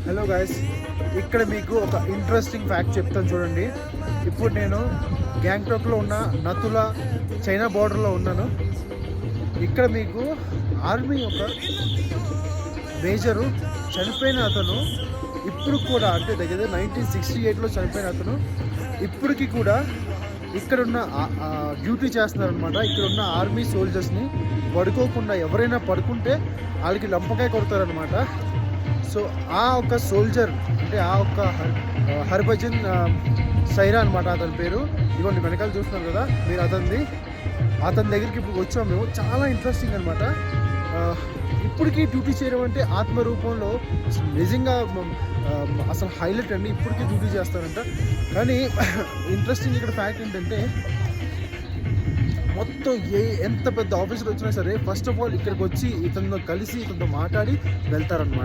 Hello guys, ఇక్కడ మీకు ఒక ఇంట్రెస్టింగ్ ఫ్యాక్ట్ చెప్తాను చూడండి. ఇప్పుడు నేను గ్యాంగ్టాక్లో ఉన్న నతులా చైనా బార్డర్లో ఉన్నాను. ఇక్కడ మీకు ఆర్మీ ఒక మేజరు చనిపోయిన అతను ఇప్పుడు కూడా, అంటే దగ్గర 1968లో చనిపోయిన అతను ఇప్పటికీ కూడా ఇక్కడున్న డ్యూటీ చేస్తున్నారనమాట. ఇక్కడున్న ఆర్మీ సోల్జర్స్ని పడుకోకుండా, ఎవరైనా పడుకుంటే వాళ్ళకి లంపకాయ కొడతారనమాట. సో ఆ ఒక సోల్జర్, అంటే ఆ ఒక్క హర్భజన్ సైరా అనమాట అతని పేరు. ఇదిగోండి వెనకాల చూస్తున్నారు కదా మీరు, అతని దగ్గరికి ఇప్పుడు వచ్చాము మేము. చాలా ఇంట్రెస్టింగ్ అనమాట. ఇప్పటికీ డ్యూటీ చేయడం అంటే ఆత్మరూపంలో నిజంగా అసలు హైలైట్ అండి. ఇప్పటికీ డ్యూటీ చేస్తారంట. కానీ ఇంట్రెస్టింగ్ ఇక్కడ ఫ్యాక్ట్ ఏంటంటే, మొత్తం ఎంత పెద్ద ఆఫీసర్ వచ్చినా సరే ఫస్ట్ ఆఫ్ ఆల్ ఇక్కడికి వచ్చి ఇతనితో కలిసి ఇతనితో మాట్లాడి వెళ్తారనమాట.